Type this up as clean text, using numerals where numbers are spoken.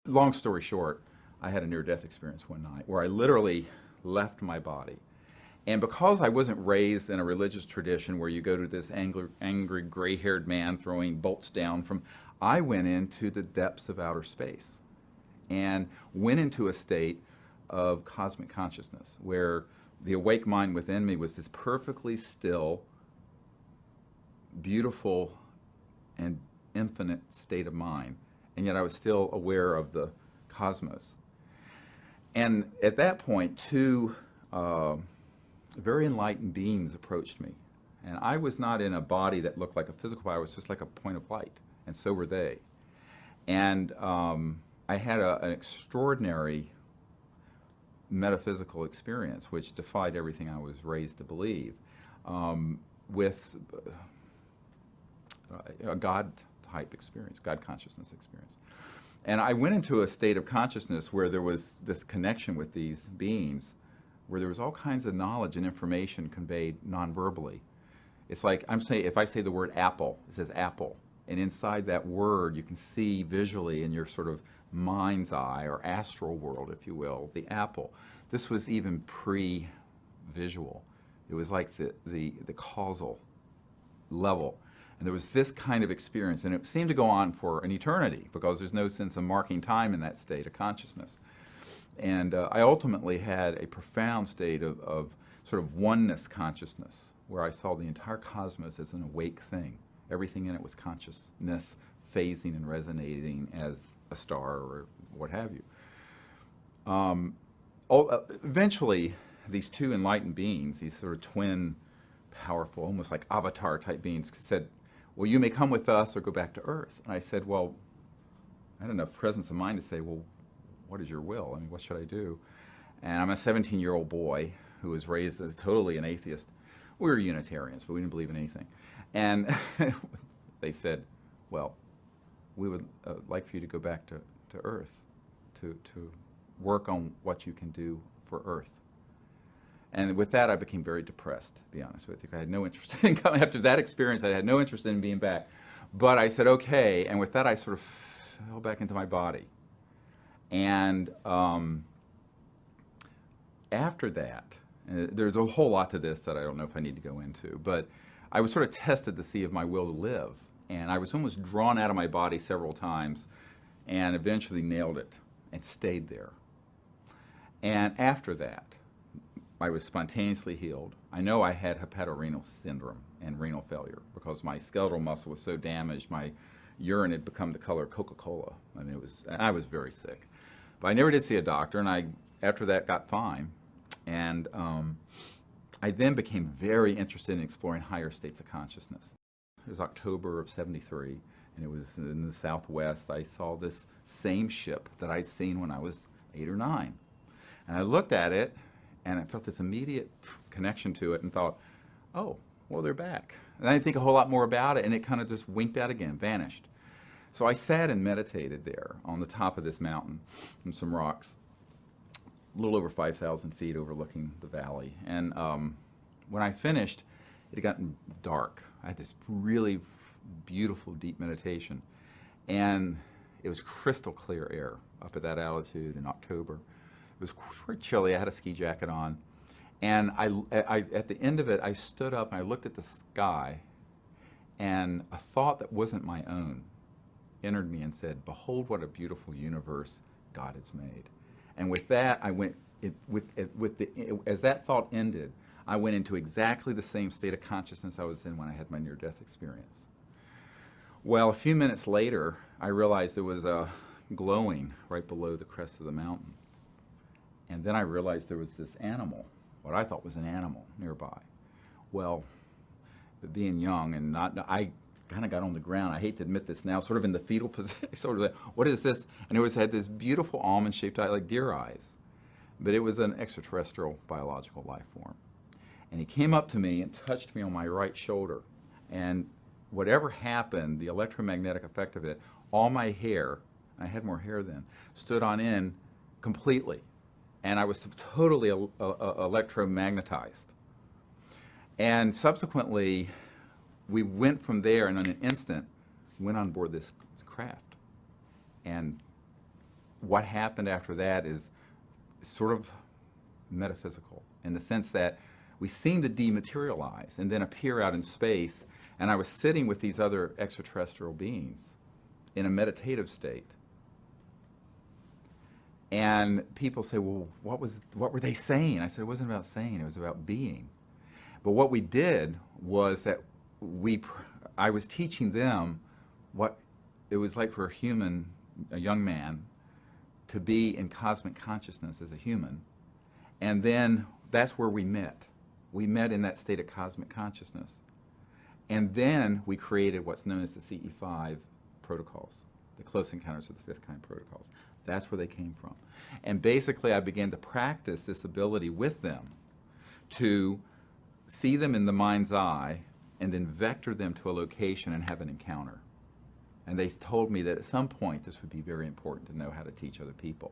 long story short, I had a near-death experience one night where I literally left my body. And because I wasn't raised in a religious tradition where you go to this angry gray-haired man throwing bolts down from, I went into the depths of outer space and went into a state of cosmic consciousness where the awake mind within me was this perfectly still, beautiful, and infinite state of mind. And yet I was still aware of the cosmos. And at that point, two very enlightened beings approached me. And I was not in a body that looked like a physical body, I was just like a point of light. And so were they. And I had an extraordinary metaphysical experience which defied everything I was raised to believe, with a God-type experience, God consciousness experience. And I went into a state of consciousness where there was this connection with these beings, where there was all kinds of knowledge and information conveyed non-verbally. It's like, if I say the word apple, it says apple. And inside that word, you can see visually in your sort of mind's eye, or astral world, if you will, the apple. This was even pre-visual. It was like the causal level. And there was this kind of experience, and it seemed to go on for an eternity, because there's no sense of marking time in that state of consciousness. And I ultimately had a profound state of sort of oneness consciousness, where I saw the entire cosmos as an awake thing. Everything in it was consciousness, phasing and resonating as a star or what have you. Eventually, these two enlightened beings, these sort of twin, powerful, almost like avatar type beings, said, well, you may come with us or go back to Earth. And I said, well, I had enough presence of mind to say, well, what is your will? I mean, what should I do? And I'm a 17-year-old boy who was raised as totally an atheist. We were Unitarians, but we didn't believe in anything. And they said, well, we would like for you to go back to Earth to work on what you can do for Earth. And with that, I became very depressed, to be honest with you. I had no interest in coming. After that experience, I had no interest in being back. But I said, okay. And with that, I sort of fell back into my body. And after that, there's a whole lot to this that I don't know if I need to go into. But I was sort of tested to see if my will to live. And I was almost drawn out of my body several times and eventually nailed it and stayed there. And after that, I was spontaneously healed. I know I had hepatorenal syndrome and renal failure because my skeletal muscle was so damaged, my urine had become the color of Coca-Cola. I mean, I was very sick. But I never did see a doctor, and after that, got fine. And I then became very interested in exploring higher states of consciousness. It was October of '73, and it was in the Southwest. I saw this same ship that I'd seen when I was 8 or 9. And I looked at it, and I felt this immediate connection to it and thought, oh, well, they're back. And I didn't think a whole lot more about it, and it kind of just winked out again, vanished. So I sat and meditated there on the top of this mountain and some rocks, a little over 5,000 feet overlooking the valley. And when I finished, it had gotten dark. I had this really beautiful, deep meditation. And it was crystal clear air up at that altitude in October. It was quite chilly. I had a ski jacket on. And at the end of it, I stood up and I looked at the sky, and a thought that wasn't my own entered me and said, behold what a beautiful universe God has made. And with that, I went, as that thought ended, I went into exactly the same state of consciousness I was in when I had my near-death experience. Well, a few minutes later, I realized there was a glowing right below the crest of the mountain. And then I realized there was this animal, what I thought was an animal, nearby. Well, but being young and I kind of got on the ground. I hate to admit this now, sort of in the fetal position, sort of like, what is this? And it had this beautiful almond-shaped eye, like deer eyes. But it was an extraterrestrial biological life form. And he came up to me and touched me on my right shoulder. And whatever happened, the electromagnetic effect of it, all my hair, I had more hair then, stood on end completely. And I was totally electromagnetized. And subsequently, we went from there, and in an instant, went on board this craft. And within 2 what happened after that is sort of metaphysical in the sense that we seem to dematerialize and then appear out in space. And I was sitting with these other extraterrestrial beings in a meditative state. And people say, well, what were they saying? I said, it wasn't about saying, it was about being. But what we did was that I was teaching them what it was like for a young man, to be in cosmic consciousness as a human. And then that's where we met. We met in that state of cosmic consciousness. And then we created what's known as the CE-5 protocols, the Close Encounters of the Fifth Kind protocols. That's where they came from. And basically I began to practice this ability with them to see them in the mind's eye and then vector them to a location and have an encounter. And they told me that at some point this would be very important to know how to teach other people.